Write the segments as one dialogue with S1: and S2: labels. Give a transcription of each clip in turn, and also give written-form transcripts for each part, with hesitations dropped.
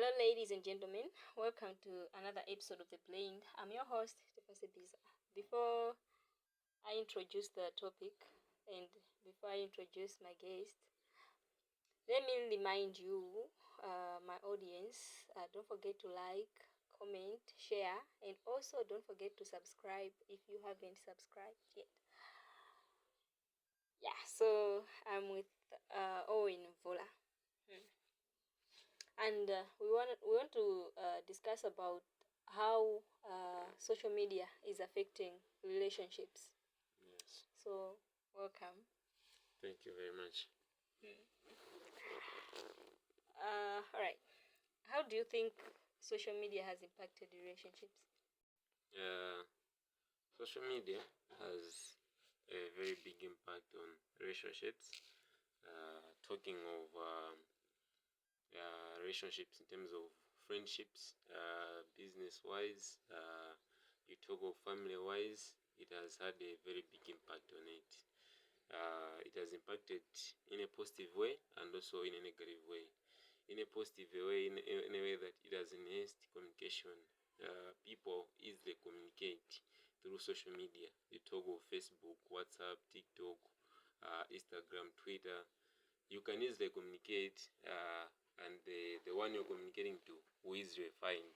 S1: Hello, ladies and gentlemen. Welcome to another episode of The Blend. I'm your host, Tefase Biza. Before I introduce the topic and before I introduce my guest, let me remind you, my audience, don't forget to like, comment, share, and also don't forget to subscribe if you haven't subscribed yet. Yeah, so I'm with Owen Vola. And we want to discuss about how social media is affecting relationships.
S2: Yes.
S1: So, welcome.
S2: Thank you very much.
S1: All right. How do you think social media has impacted relationships?
S2: Social media has a very big impact on relationships. Talking of relationships in terms of friendships, business-wise, you talk of family-wise, it has had a very big impact on it. It has impacted in a positive way and also in a negative way. In a positive way, in a way that it has enhanced communication. People easily communicate through social media. You talk of Facebook, WhatsApp, TikTok, Instagram, Twitter. You can easily communicate, and the one you're communicating to will easily find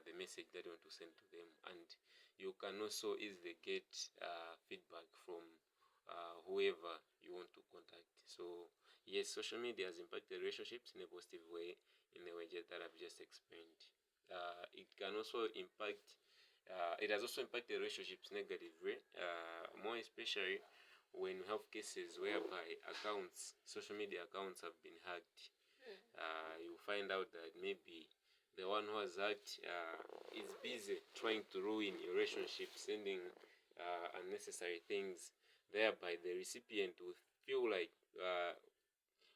S2: the message that you want to send to them. And you can also easily get feedback from whoever you want to contact. So yes, social media has impacted relationships in a positive way, in the way that I've just explained. It can also impact. It has also impacted relationships negatively, more especially when we have cases whereby social media accounts have been hacked. You find out that maybe the one who has hacked is busy trying to ruin your relationship, sending unnecessary things, thereby the recipient will feel like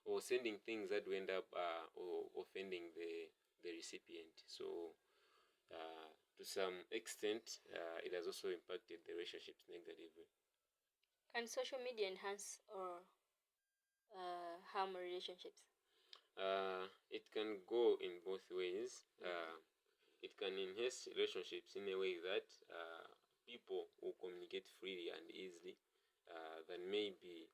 S2: or sending things that will end up or offending the recipient. So to some extent, it has also impacted the relationships negatively.
S1: Can social media enhance or harm relationships?
S2: It can go in both ways. It can enhance relationships in a way that people will communicate freely and easily than maybe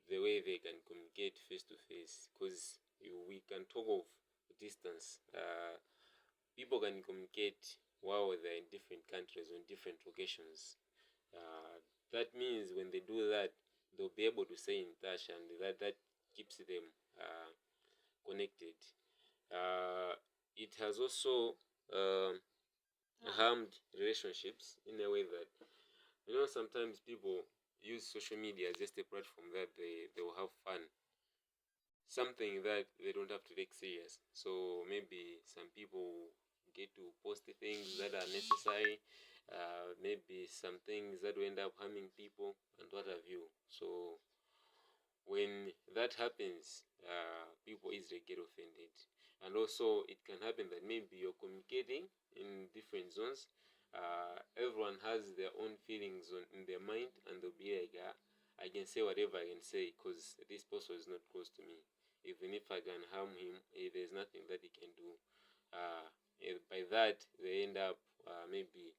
S2: the way they can communicate face to face. Because we can talk of distance. People can communicate while they're in different countries or in different locations. That means when they do that, they'll be able to stay in touch, and that keeps them connected. It has also harmed relationships in a way that, sometimes people use social media as just a platform that they will have fun. Something that they don't have to take serious. So maybe some people get to post things that are necessary, maybe some things that will end up harming people and what have you. So when that happens, people easily get offended. And also it can happen that maybe you're communicating in different zones. Everyone has their own feelings in their mind, and they'll be like, I can say whatever I can say because this person is not close to me. Even if I can harm him, there's nothing that he can do. By that, they end up maybe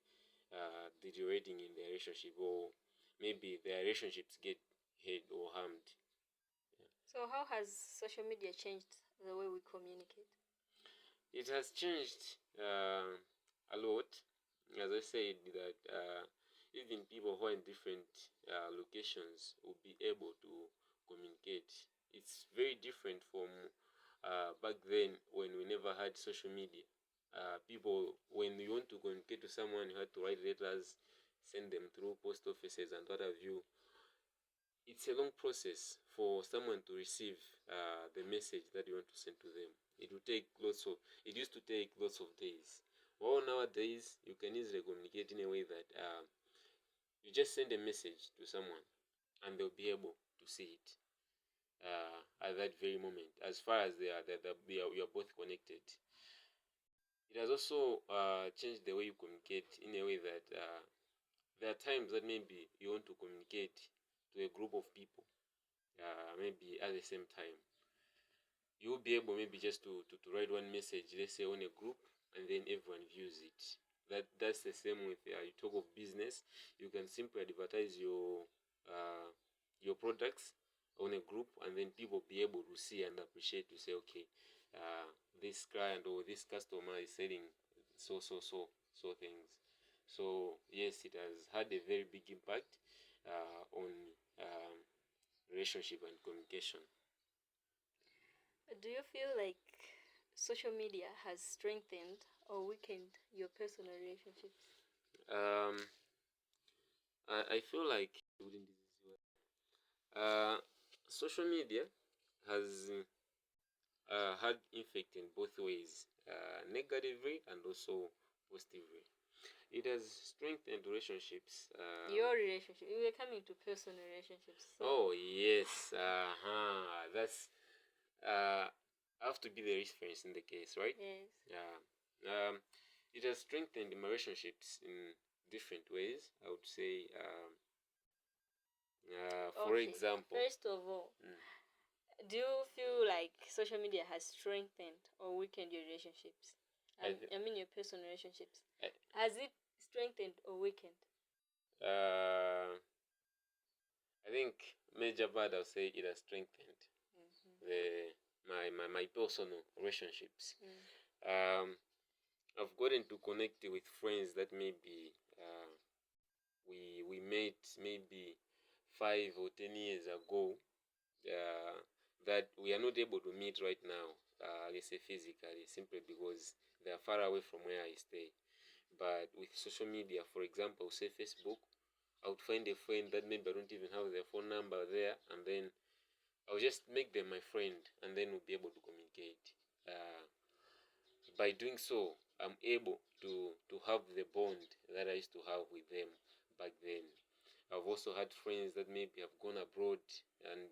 S2: deteriorating in their relationship, or maybe their relationships get hurt or harmed.
S1: So, how has social media changed the way we communicate?
S2: It has changed a lot. As I said, that even people who are in different locations will be able to communicate. It's very different from back then when we never had social media. People, when you want to communicate to someone, you had to write letters, send them through post offices and what have you. It's a long process for someone to receive the message that you want to send to them. It used to take lots of days. Well, nowadays, you can easily communicate in a way that you just send a message to someone and they'll be able to see it at that very moment, as far as you are both connected. It has also changed the way you communicate in a way that there are times that maybe you want to communicate to a group of people, maybe at the same time. you'll be able maybe just to write one message, let's say on a group, and then everyone views it. That's the same with you talk of business. You can simply advertise your products on a group, and then people be able to see and appreciate, to say, okay, this client or this customer is selling so things. So yes, it has had a very big impact on relationship and communication.
S1: Do you feel like social media has strengthened or weakened your personal relationships?
S2: I feel like social media has had effect in both ways, negatively and also positively. It has strengthened relationships.
S1: Your relationship. We were coming to personal relationships. So.
S2: Oh yes, that's I have to be the reference in the case, right?
S1: Yes.
S2: Yeah. It has strengthened my relationships in different ways. I would say, for example,
S1: first of all, do you feel like social media has strengthened or weakened your relationships? I mean your personal relationships. Has it strengthened or weakened?
S2: I think major part I'll say it has strengthened my personal relationships. I've gotten to connect with friends that maybe we met maybe 5 or 10 years ago, that we are not able to meet right now, let's say physically, simply because they are far away from where I stay. But with social media, for example, say Facebook, I would find a friend that maybe I don't even have their phone number there, and then I'll just make them my friend, and then we'll be able to communicate. By doing so, I'm able to have the bond that I used to have with them back then. I've also had friends that maybe have gone abroad, and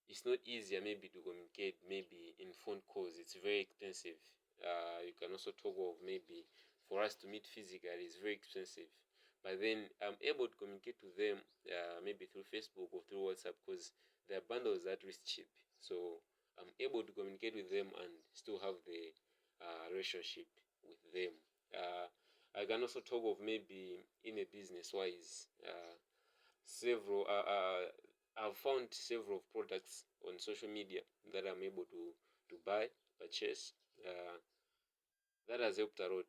S2: it's not easier maybe to communicate maybe in phone calls. It's very expensive. You can also talk of maybe for us to meet physically, it's very expensive. But then I'm able to communicate with them maybe through Facebook or through WhatsApp, because their bundles are at least cheap. So I'm able to communicate with them and still have the relationship with them. I can also talk of maybe in a business wise, several I've found several products on social media that I'm able to buy, purchase. That has helped a lot,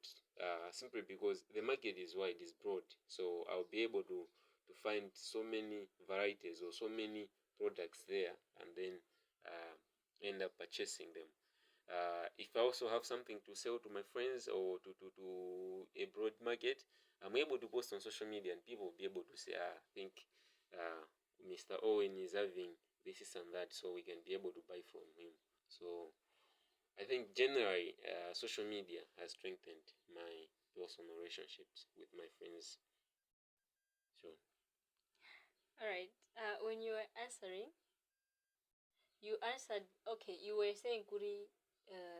S2: simply because the market is wide, is broad. So I'll be able to find so many varieties or so many products there, and then end up purchasing them. If I also have something to sell to my friends or to a broad market, I'm able to post on social media, and people will be able to say, I think Mr. Owen is having this and that, so we can be able to buy from him. So I think generally, social media has strengthened my personal relationships with my friends. Sure.
S1: All right. When you were answering, you answered. Okay, you were saying, Kuri,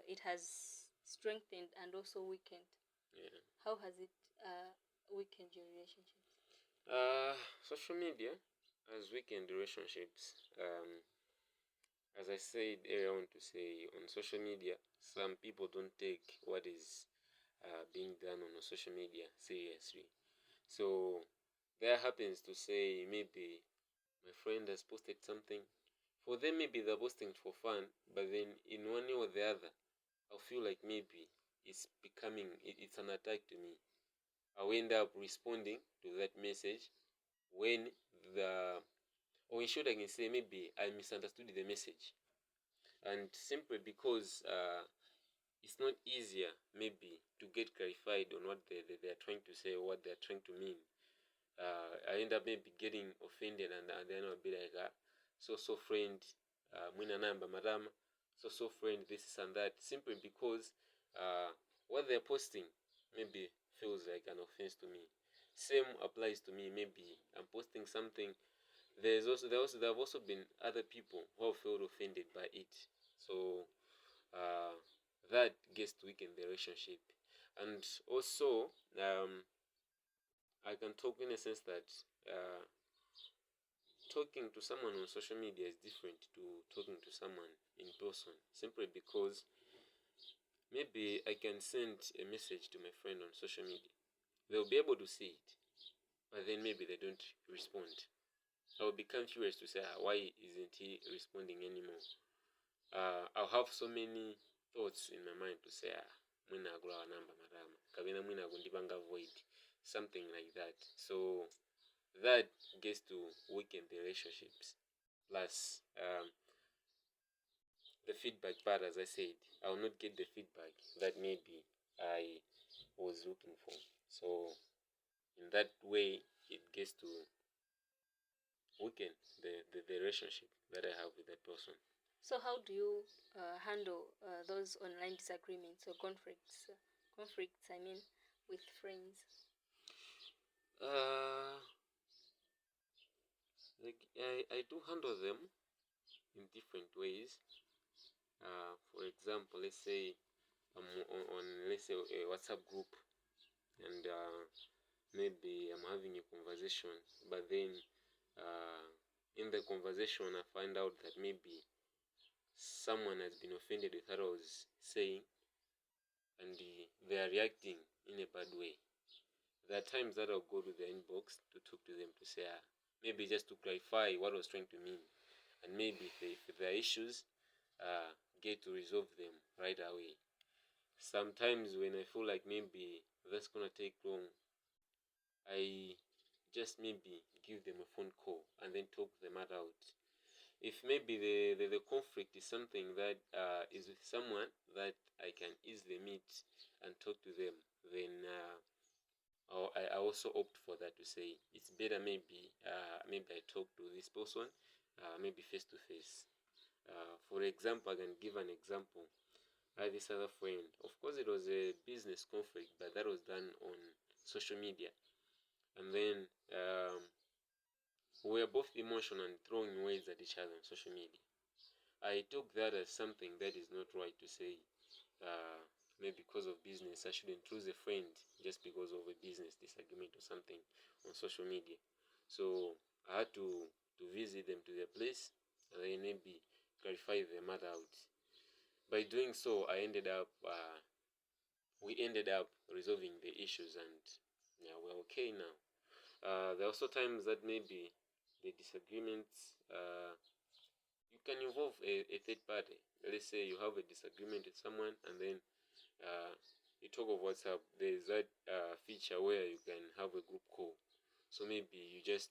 S1: it has strengthened and also weakened.
S2: Yeah.
S1: How has it weakened your relationships?
S2: Social media has weakened relationships. As I said earlier on, to say on social media, some people don't take what is being done on social media seriously. So there happens to say maybe my friend has posted something. For them, maybe they're posting for fun, but then in one way or the other, I'll feel like maybe it's it's an attack to me. I'll end up responding to that message when or in short, I can say maybe I misunderstood the message, and simply because it's not easier maybe to get clarified on what they are trying to say or what they are trying to mean. I end up maybe getting offended, and then I'll be like, so friend, mwina namba madam, so friend, this is and that, simply because what they're posting maybe feels like an offense to me. Same applies to me. Maybe I'm posting something. There have also been other people who have felt offended by it. So that gets to weaken the relationship. And also, I can talk in a sense that talking to someone on social media is different to talking to someone in person, simply because maybe I can send a message to my friend on social media. They'll be able to see it, but then maybe they don't respond. I'll become curious to say, why isn't he responding anymore? I'll have so many thoughts in my mind to say, mwina agula namba marama, kabina mwina agundibanga void, something like that. So that gets to weaken the relationships. Plus, the feedback part, as I said, I will not get the feedback that maybe I was looking for. So in that way, it gets to weaken the relationship that I have with that person.
S1: So how do you handle those online disagreements or conflicts? I mean, with friends.
S2: Like I do handle them in different ways. For example, let's say I'm on let's say a WhatsApp group, and maybe I'm having a conversation, but then in the conversation I find out that maybe someone has been offended with what I was saying, and they are reacting in a bad way. There are times that I'll go to the inbox to talk to them to say, maybe just to clarify what I was trying to mean, and maybe if there are issues, get to resolve them right away. Sometimes when I feel like maybe that's gonna take long, I just maybe give them a phone call and then talk them out. If maybe the conflict is something that is with someone that I can easily meet and talk to them, then I also opt for that, to say it's better maybe I talk to this person maybe face to face. For example, I can give an example. I had this other friend. Of course, it was a business conflict, but that was done on social media. And then we were both emotional and throwing words at each other on social media. I took that as something that is not right, to say maybe because of business I shouldn't lose a friend just because of a business disagreement or something on social media. So I had to visit them to their place and then maybe clarify the matter out. By doing so, we ended up resolving the issues, and yeah, we're okay now. There are also times that maybe the disagreements, you can involve a third party. Let's say you have a disagreement with someone, and then you talk of WhatsApp. There's that feature where you can have a group call. So maybe you just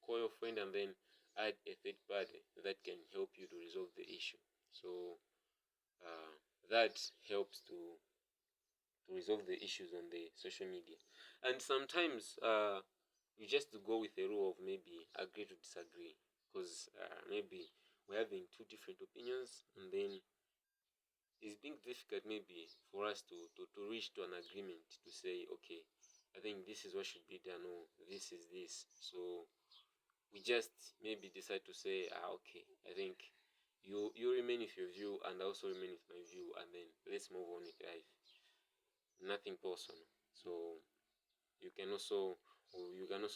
S2: call your friend and then add a third party that can help you to resolve the issue. So that helps to resolve the issues on the social media. And sometimes you just go with the rule of maybe agree to disagree, because maybe we're having two different opinions, and then it's being difficult maybe for us to reach to an agreement, to say, okay, I think this is what should be done, or this is this. So we just maybe decide to say, okay, I think you remain with your view and I also remain with my view, and then let's move on with life. Nothing personal. So you can also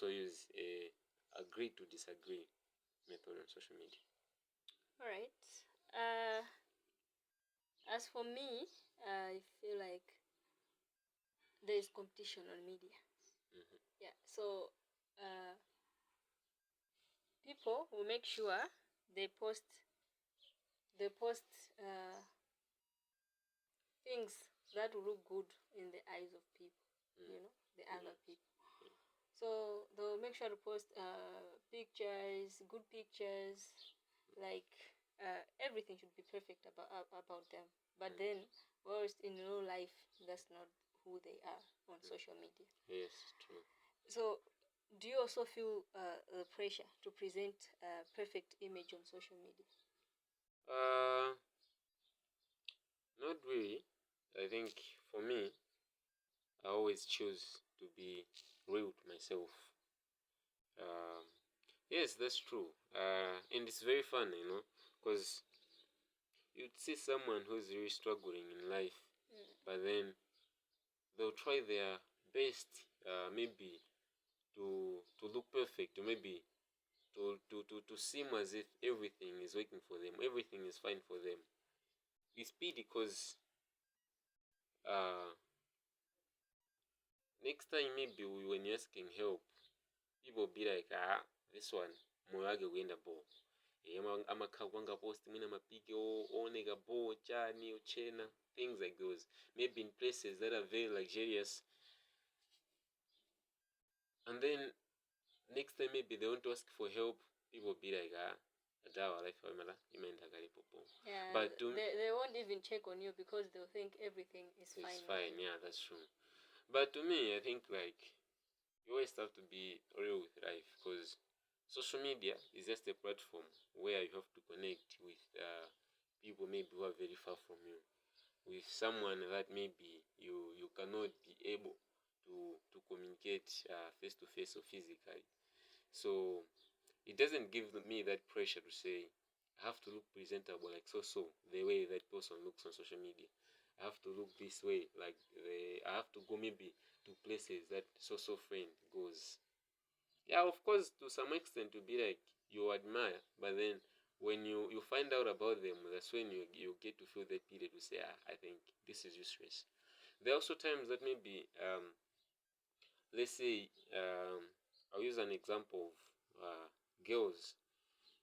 S2: use a agree to disagree method on social media.
S1: All right. As for me, I feel like there is competition on media.
S2: Mm-hmm.
S1: Yeah. So people will make sure they post things that will look good in the eyes of people. You know, the other people. So they'll make sure to post pictures, good pictures, like everything should be perfect about them. But then, whilst in real life, that's not who they are on social media.
S2: Yes, true.
S1: So, do you also feel the pressure to present a perfect image on social media?
S2: Not really. I think for me, I always choose to be real to myself. Yes, that's true. And it's very fun, because you'd see someone who's really struggling in life, but then they'll try their best, maybe to look perfect, or maybe to seem as if everything is working for them, everything is fine for them. It's pity because next time maybe when you're asking help, people be like, this one moyo wake kuenda bo amakhakwanga post mwina mapige oneka bo chani uchena, things like those, maybe in places that are very luxurious. And then next time maybe they want to ask for help, people be like,
S1: yeah,
S2: but
S1: they won't even check on you because they'll think everything is fine.
S2: It's fine, yeah, that's true. But to me, I think like you always have to be real with life, because social media is just a platform where you have to connect with people maybe who are very far from you, with someone that maybe you cannot be able to communicate face to face or physically. So it doesn't give me that pressure to say I have to look presentable like so the way that person looks on social media. I have to look this way, like I have to go maybe to places that so friend goes. Yeah, of course, to some extent to be like you admire, but then when you find out about them, that's when you get to feel that period to say, I think this is useless. There are also times that maybe let's say I'll use an example of girls.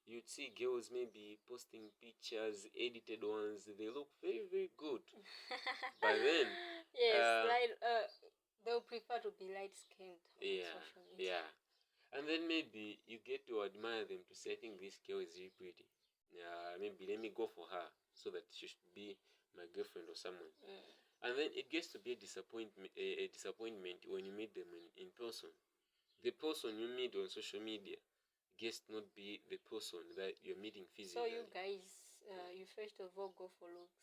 S2: You'd see girls maybe posting pictures, edited ones, they look very good. But then
S1: yes, they'll prefer to be light skinned on social media.
S2: Yeah. And then maybe you get to admire them to say, I think this girl is really pretty. Maybe let me go for her so that she should be my girlfriend or someone. And then it gets to be a disappointment when you meet them in person. The person you meet on social media gets to not be the person that you're meeting physically.
S1: So you guys, you first of all go for looks.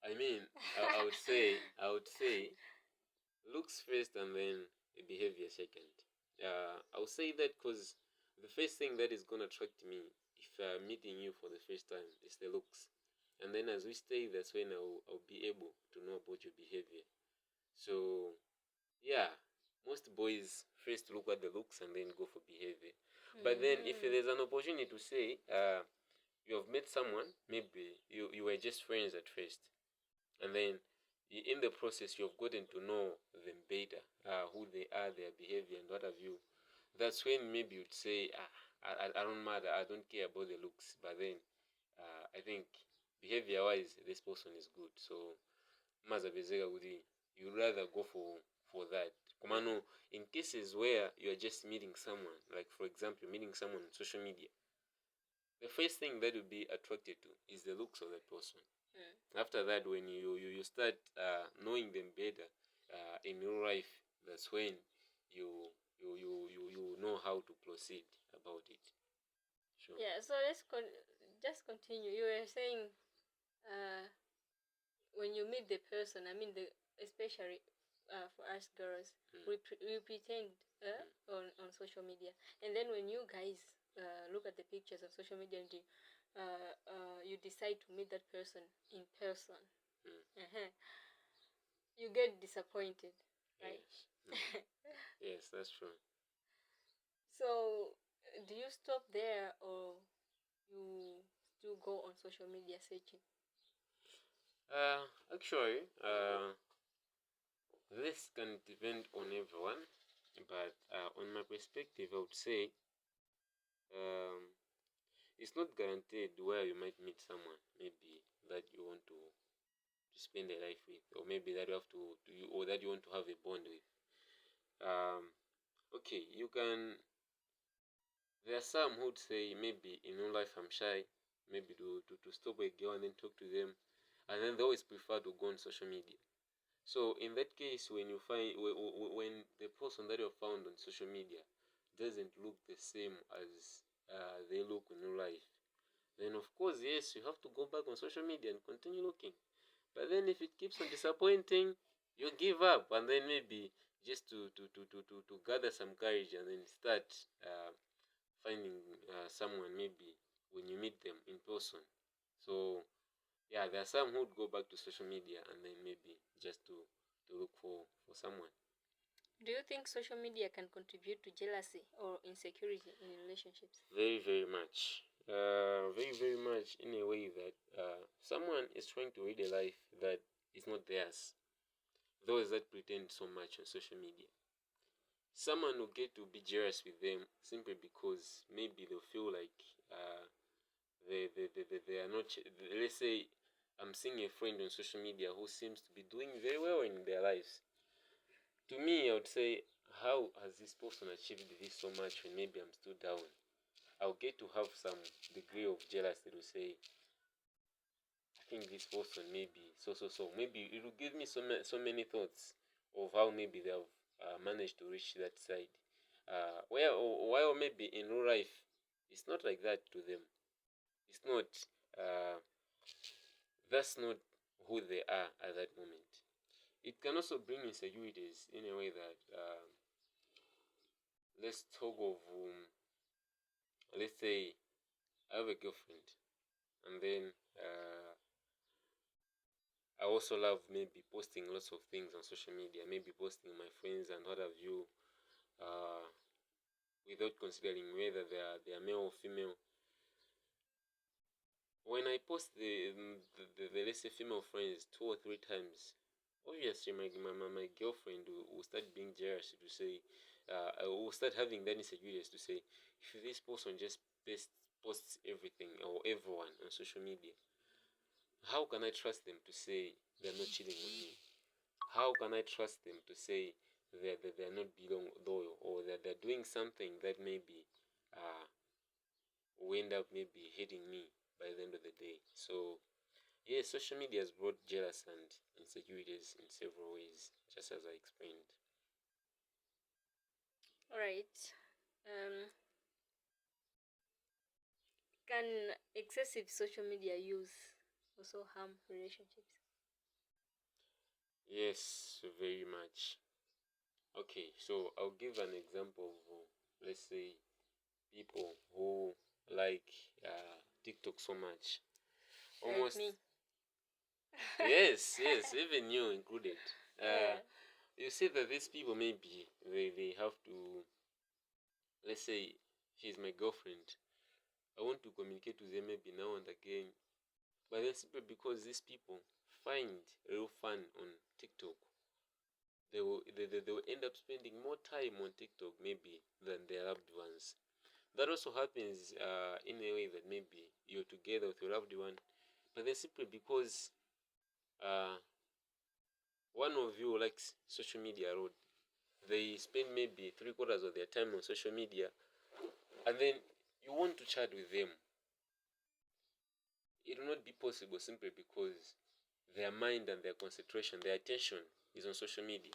S2: I mean, I would say looks first and then behavior second. I would say that because the first thing that is going to attract me if I'm meeting you for the first time is the looks. And then as we stay, that's when I'll be able to know about your behavior. So, yeah, most boys first look at the looks and then go for behavior. But then if there's an opportunity to say, you have met someone, maybe you were just friends at first, and then in the process you've gotten to know them better, who they are, their behavior, and what have you. That's when maybe you'd say, I don't matter, I don't care about the looks, but then I think behavior wise this person is good, so you'd rather go for that. Kumano, in cases where you're just meeting someone, like for example meeting someone on social media, the first thing that you'll be attracted to is the looks of that person. After that, when you start knowing them better in real life, that's when you know how to proceed about it. Sure.
S1: Yeah, so let's just continue. You were saying when you meet the person, I mean, especially for us girls, we pretend on social media, and then when you guys look at the pictures on social media and you decide to meet that person in person, you get disappointed, right?
S2: Yes, yes, that's true.
S1: So do you stop there or you still go on social media searching?
S2: Actually, this can depend on everyone, but on my perspective, I would say it's not guaranteed where you might meet someone maybe that you want to spend a life with, or maybe that you have or that you want to have a bond with. Okay, you can. There are some who would say maybe in real life I'm shy, maybe to stop a girl and then talk to them, and then they always prefer to go on social media. So in that case, when you find when the person that you found on social media doesn't look the same as they look in real life, then of course yes, you have to go back on social media and continue looking. But then if it keeps on disappointing, you give up, and then maybe just to gather some courage and then start finding someone maybe when you meet them in person. So yeah, there are some who would go back to social media and then maybe just to look for someone.
S1: Do you think social media can contribute to jealousy or insecurity in relationships?
S2: Very, very much. Very, very much, in a way that someone is trying to lead a life that is not theirs. Those that pretend so much on social media. Someone will get to be jealous with them simply because maybe they'll feel like they are not. Let's say I'm seeing a friend on social media who seems to be doing very well in their lives. To me, I would say, how has this person achieved this so much when maybe I'm still down? I'll get to have some degree of jealousy to say, I think this person maybe so. Maybe it will give me so many thoughts of how maybe they have managed to reach that side. While maybe in real life, it's not like that to them. It's not. Uh, that's not who they are at that moment. It can also bring insecurities in a way that let's talk of let's say I have a girlfriend, and then I also love maybe posting lots of things on social media, maybe posting my friends and what have you, uh, without considering whether they are male or female. When I post the let's say female friends 2 or 3 times, obviously my girlfriend will start being jealous to say, I will start having that insecurity to say, if this person just posts everything or everyone on social media, how can I trust them to say they're not cheating on me? How can I trust them to say that they're not being loyal, or that they're doing something that maybe will end up maybe hating me by the end of the day? So yeah, social media has brought jealous and insecurities in several ways, just as I explained.
S1: All right. Can excessive social media use also harm relationships?
S2: Yes, very much. Okay, so I'll give an example of, let's say, people who like TikTok so much.
S1: Like
S2: Almost,
S1: me.
S2: yes, even you included.
S1: Yeah.
S2: You see that these people maybe they have to, let's say, she's my girlfriend. I want to communicate with them maybe now and again, but then simply because these people find real fun on TikTok, they will end up spending more time on TikTok maybe than their loved ones. That also happens in a way that maybe you're together with your loved one, but then simply because uh, one of you likes social media a lot, they spend maybe 3/4 of their time on social media, and then you want to chat with them. It will not be possible simply because their mind and their concentration, their attention is on social media,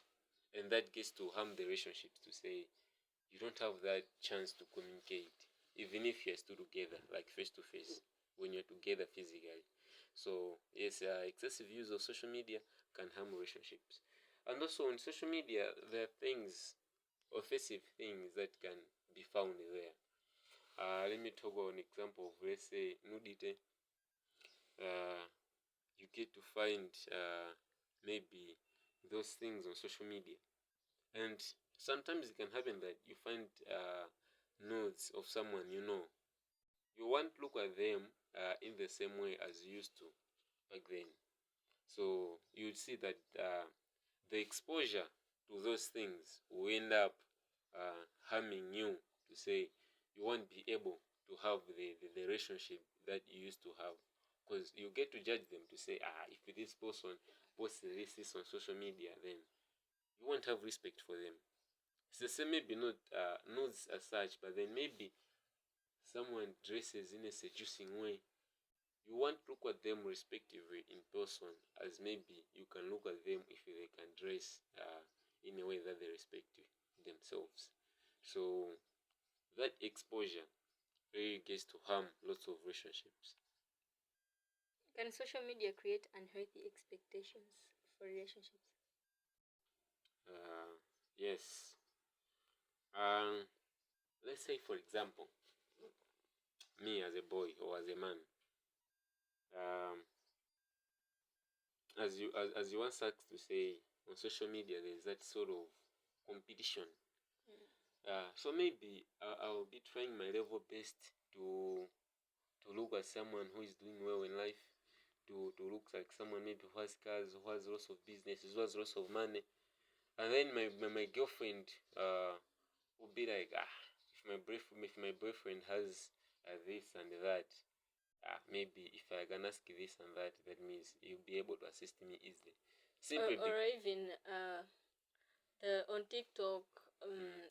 S2: and that gets to harm the relationships to say you don't have that chance to communicate, even if you're still together, like face to face, when you're together physically. So yes, excessive use of social media can harm relationships. And also on social media, there are things, offensive things that can be found there. Let me talk about an example of, let's say, nudity. Uh, you get to find maybe those things on social media, and sometimes it can happen that you find nudes of someone you know. You won't look at them in the same way as you used to back then. So you'd see that the exposure to those things will end up harming you, to say you won't be able to have the relationship that you used to have, because you get to judge them to say, if this person posts this on social media, then you won't have respect for them. It's the same, maybe not nudes as such, but then maybe someone dresses in a seducing way. You won't look at them respectively in person as maybe you can look at them if they can dress in a way that they respect themselves. So that exposure really gets to harm lots of relationships.
S1: Can social media create unhealthy expectations for relationships?
S2: Yes. Um, let's say, for example, me as a boy or as a man, um, as you once asked to say, on social media, there's that sort of competition. So maybe I'll be trying my level best to look at someone who is doing well in life, to look like someone maybe who has cars, who has lots of businesses, who has lots of money. And then my girlfriend will be like, if my boyfriend has this and that, maybe if I can ask this and that, that means he'll be able to assist me easily. Simply
S1: or even on TikTok,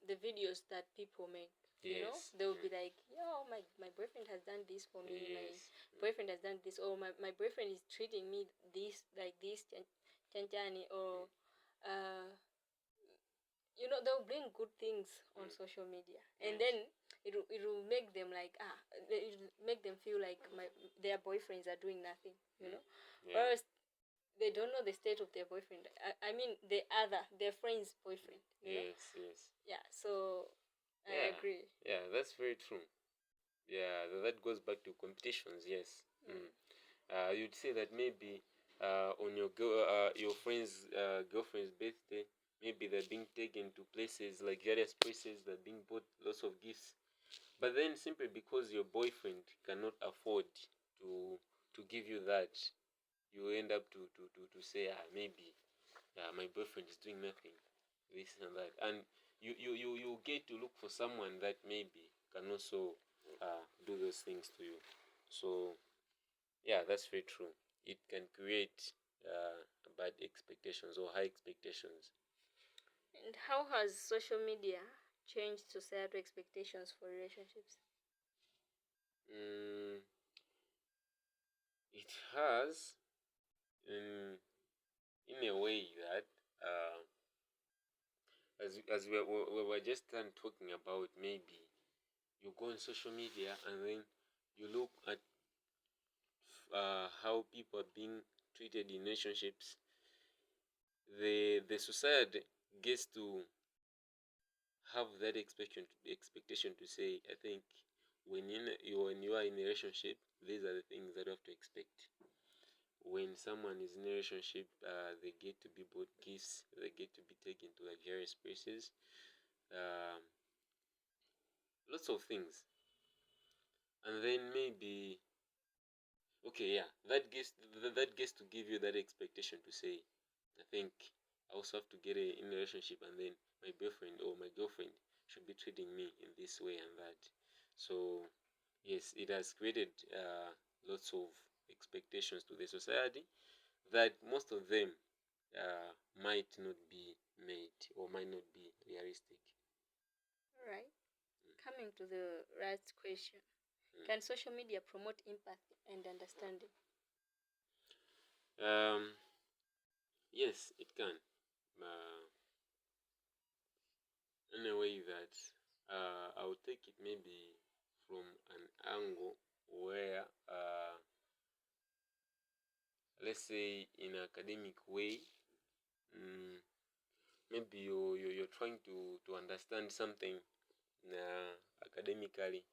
S1: the videos that people make. You know, they will be like, yo, my boyfriend has done this for me.
S2: Yes.
S1: My boyfriend has done this, or my boyfriend is treating me this like this, chanchani, or you know, they'll bring good things on social media, and then it will make them like it will make them feel like their boyfriends are doing nothing, you know. Whereas they don't know the state of their boyfriend. I mean, their friend's boyfriend.
S2: Yes.
S1: Yeah. So I agree.
S2: Yeah, that's very true. Yeah, that goes back to competitions. Yes. You'd say that maybe on your friend's girlfriend's birthday, maybe they're being taken to places like various places, they're being bought lots of gifts. But then simply because your boyfriend cannot afford to give you that, you end up to say, maybe my boyfriend is doing nothing, this and that. And you get to look for someone that maybe can also do those things to you. So yeah, that's very true. It can create bad expectations or high expectations.
S1: And how has social media changed societal expectations for relationships?
S2: It has, in a way that as we were just done talking about, maybe you go on social media and then you look at how people are being treated in relationships. The society gets to have that expectation to say, I think when you are in a relationship, these are the things that you have to expect. When someone is in a relationship, they get to be bought gifts, they get to be taken to like various places, lots of things. And then maybe, okay, yeah, that gets to give you that expectation to say, I think I also have to get in a relationship, and then my boyfriend or my girlfriend should be treating me in this way and that. So yes, it has created lots of expectations to the society that most of them might not be made or might not be realistic.
S1: All right. Coming to the last question. Can social media promote empathy and understanding?
S2: Yes, it can. In a way that I would take it maybe from an angle where, let's say, in an academic way, maybe you're trying to understand something academically,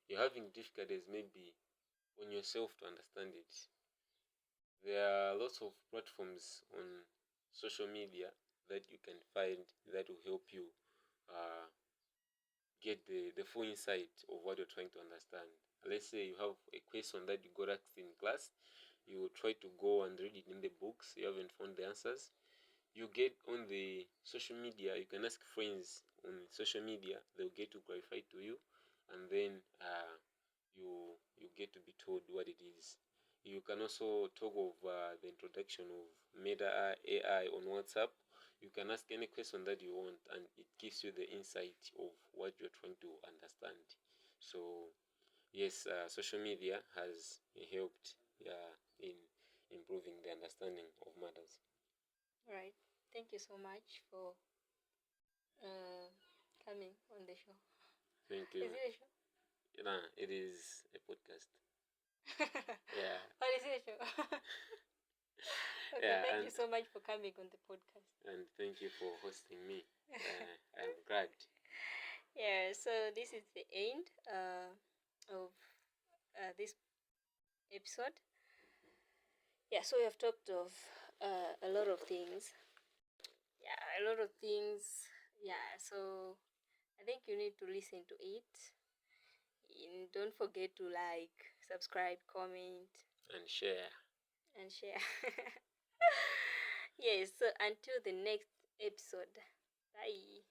S2: you're having difficulties maybe on yourself to understand it. There are lots of platforms on social media that you can find that will help you get the full insight of what you're trying to understand. Let's say you have a question that you got asked in class, you try to go and read it in the books, you haven't found the answers. You get on the social media, you can ask friends on social media, they'll get to clarify to you, and then you get to be told what it is. You can also talk of the introduction of Meta AI on WhatsApp. You can ask any question that you want, and it gives you the insight of what you're trying to understand. So yes, social media has helped in improving the understanding of matters.
S1: All right. Thank you so much for coming on the show.
S2: Thank you.
S1: Is it a show?
S2: Nah, it is a podcast.
S1: Yeah. What is it a show? Okay,
S2: Yeah,
S1: thank you so much for coming on the podcast.
S2: And thank you for hosting me. I'm glad.
S1: Yeah, so this is the end of this episode. Yeah, so we have talked of a lot of things. Yeah, a lot of things, Yeah, so I think you need to listen to it. And don't forget to like, subscribe, comment,
S2: and share.
S1: and share. Yes, so until the next episode. Bye.